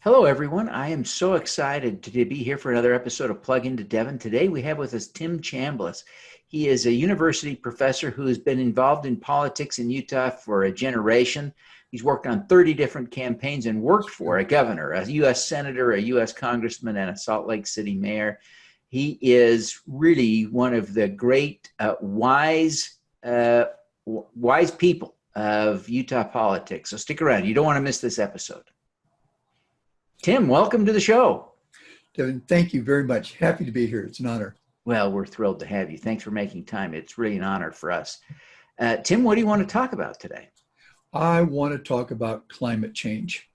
Hello, everyone. I am so excited to be here for another episode of Plug Into Devin. Today, we have with us Tim Chambless. He is a university professor who has been involved in politics in Utah for a generation. He's worked on 30 different campaigns and worked for a governor, a U.S. senator, a U.S. congressman, and a Salt Lake City mayor. He is really one of the great, wise people of Utah politics. So stick around. You don't want to miss this episode. Tim, welcome to the show. Devin, thank you very much. Happy to be here. It's an honor. Well, we're thrilled to have you. Thanks for making time. It's really an honor for us. Tim, what do you want to talk about today? I want to talk about climate change.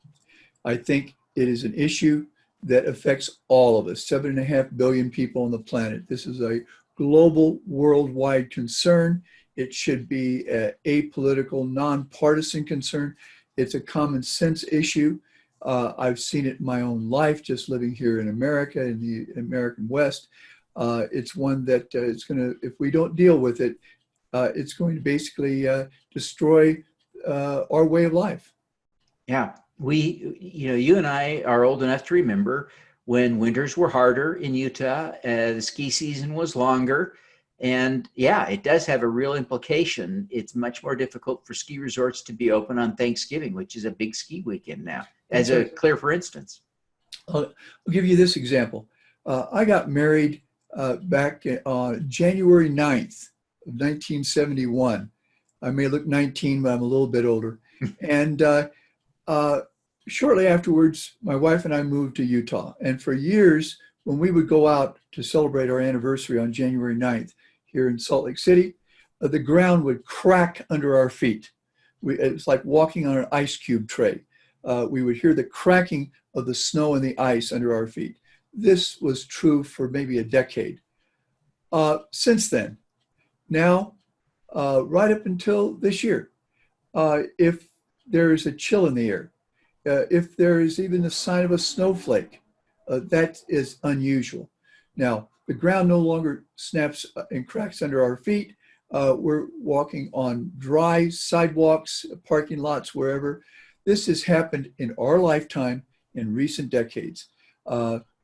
I think it is an issue that affects all of us, 7.5 billion people on the planet. This is a global, worldwide concern. It should be an apolitical, nonpartisan concern. It's a common sense issue. I've seen it in my own life, just living here in America, in the American West. It's one that it's going to, if we don't deal with it, it's going to basically destroy our way of life. Yeah, you and I are old enough to remember when winters were harder in Utah, the ski season was longer. And yeah, it does have a real implication. It's much more difficult for ski resorts to be open on Thanksgiving, which is a big ski weekend now, as a clear for instance. I'll give you this example. I got married back on January 9th of 1971. I may look 19, but I'm a little bit older. And shortly afterwards, my wife and I moved to Utah. And for years, when we would go out to celebrate our anniversary on January 9th here in Salt Lake City, the ground would crack under our feet. It was like walking on an ice cube tray. We would hear the cracking of the snow and the ice under our feet. This was true for maybe a decade. Since then, now, right up until this year, if there is a chill in the air, if there is even the sign of a snowflake, that is unusual. Now, the ground no longer snaps and cracks under our feet. We're walking on dry sidewalks, parking lots, wherever. This has happened in our lifetime in recent decades.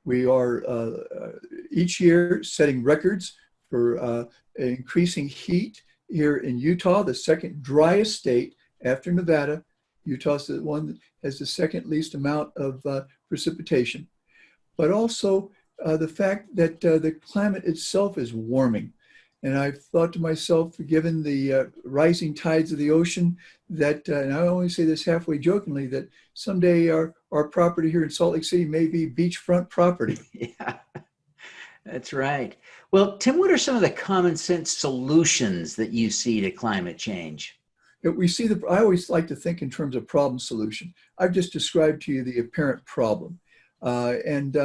We are each year setting records for increasing heat here in Utah, the second driest state after Nevada. Utah's the one that has the second least amount of precipitation. But also the fact that the climate itself is warming. And I've thought to myself, given the rising tides of the ocean, that, and I only say this halfway jokingly, that someday our property here in Salt Lake City may be beachfront property. Yeah, that's right. Well, Tim, what are some of the common sense solutions that you see to climate change? I always like to think in terms of problem solution. I've just described to you the apparent problem. And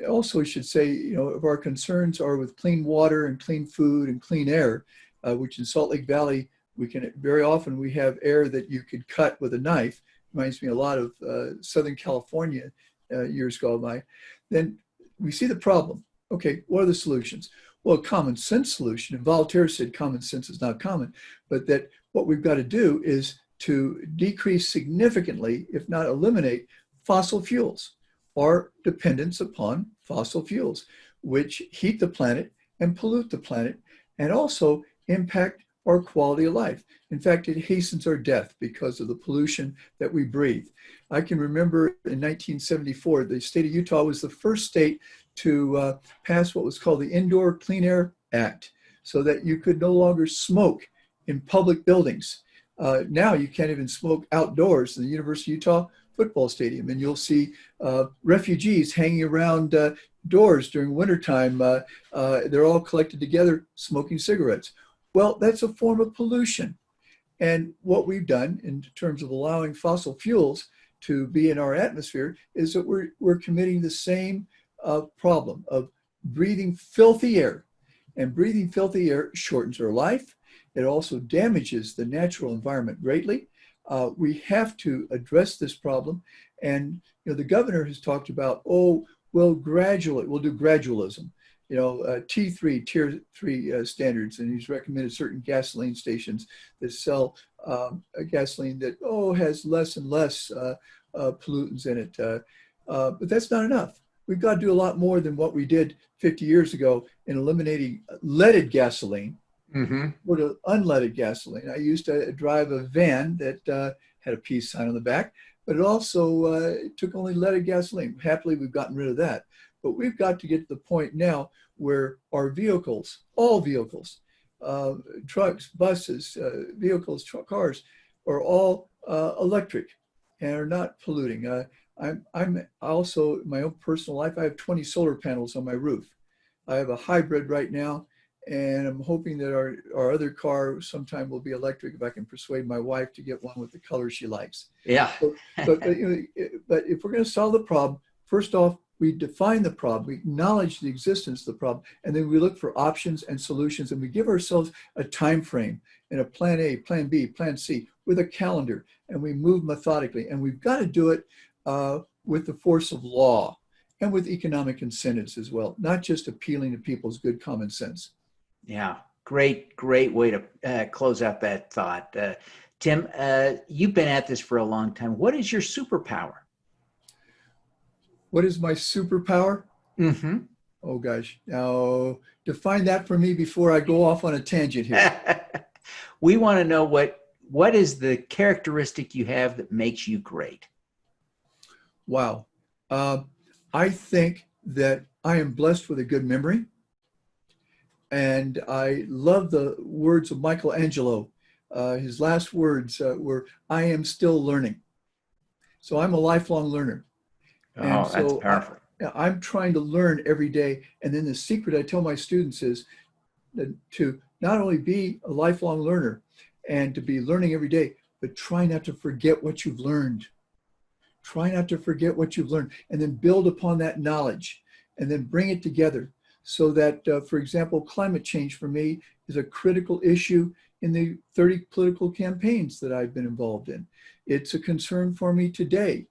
also I should say, if our concerns are with clean water and clean food and clean air, which in Salt Lake Valley, very often we have air that you could cut with a knife. Reminds me a lot of Southern California years gone by. Then we see the problem. Okay, what are the solutions? Well, a common sense solution, and Voltaire said common sense is not common, but that what we've got to do is to decrease significantly, if not eliminate, fossil fuels. Our dependence upon fossil fuels, which heat the planet and pollute the planet, and also impact our quality of life. In fact, it hastens our death because of the pollution that we breathe. I can remember in 1974, the state of Utah was the first state to pass what was called the Indoor Clean Air Act, so that you could no longer smoke in public buildings. Now you can't even smoke outdoors in the University of Utah football stadium, and you'll see refugees hanging around doors during wintertime. They're all collected together smoking cigarettes. Well, that's a form of pollution. And what we've done in terms of allowing fossil fuels to be in our atmosphere is that we're committing the same problem of breathing filthy air. And breathing filthy air shortens our life. It also damages the natural environment greatly. We have to address this problem. And the governor has talked about, we'll do gradualism. T3, tier 3 standards, and he's recommended certain gasoline stations that sell a gasoline that has less and less pollutants in it. But that's not enough. We've got to do a lot more than what we did 50 years ago in eliminating leaded gasoline. Or to unleaded gasoline. I used to drive a van that had a peace sign on the back, but it also took only leaded gasoline. Happily, we've gotten rid of that. But we've got to get to the point now where our vehicles, all vehicles, trucks, buses, vehicles, cars, are all electric and are not polluting. I'm also, in my own personal life, I have 20 solar panels on my roof. I have a hybrid right now, and I'm hoping that our other car sometime will be electric if I can persuade my wife to get one with the color she likes. Yeah. But if we're going to solve the problem, first off, we define the problem, we acknowledge the existence of the problem, and then we look for options and solutions, and we give ourselves a time frame and a plan A, plan B, plan C with a calendar, and we move methodically. And we've got to do it with the force of law and with economic incentives as well, not just appealing to people's good common sense. Yeah, great way to close out that thought. Tim, you've been at this for a long time. What is your superpower? What is my superpower? Oh gosh, now define that for me before I go off on a tangent here. We want to know what is the characteristic you have that makes you great? Wow. I think that I am blessed with a good memory. And I love the words of Michelangelo. His last words were, "I am still learning." So I'm a lifelong learner. And oh, that's powerful. I'm trying to learn every day. And then the secret I tell my students is to not only be a lifelong learner and to be learning every day, but try not to forget what you've learned. Try not to forget what you've learned, and then build upon that knowledge and then bring it together. So that, for example, climate change for me is a critical issue in the 30 political campaigns that I've been involved in. It's a concern for me today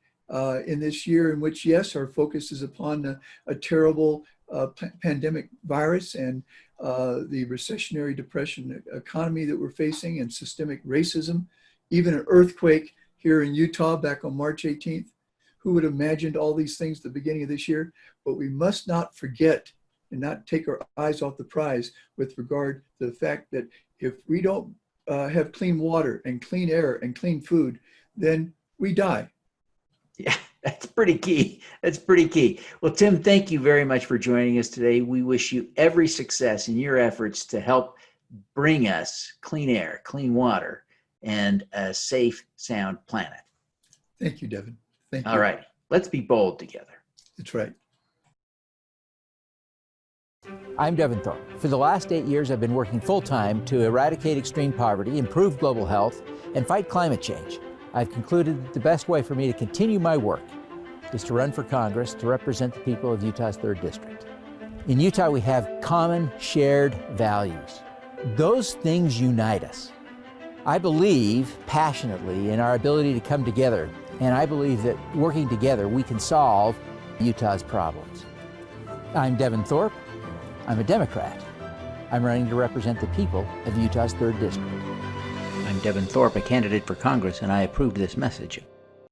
in this year in which, yes, our focus is upon a terrible pandemic virus and the recessionary depression economy that we're facing and systemic racism, even an earthquake here in Utah back on March 18th. Who would have imagined all these things at the beginning of this year? But we must not forget and not take our eyes off the prize with regard to the fact that if we don't have clean water and clean air and clean food, then we die. Yeah, that's pretty key. That's pretty key. Well, Tim, thank you very much for joining us today. We wish you every success in your efforts to help bring us clean air, clean water, and a safe, sound planet. Thank you, Devin. Thank you. All right. Let's be bold together. That's right. I'm Devin Thorpe. For the last 8 years, I've been working full-time to eradicate extreme poverty, improve global health, and fight climate change. I've concluded that the best way for me to continue my work is to run for Congress to represent the people of Utah's 3rd District. In Utah, we have common shared values. Those things unite us. I believe passionately in our ability to come together, and I believe that working together, we can solve Utah's problems. I'm Devin Thorpe. I'm a Democrat. I'm running to represent the people of Utah's 3rd District. I'm Devin Thorpe, a candidate for Congress, and I approve this message.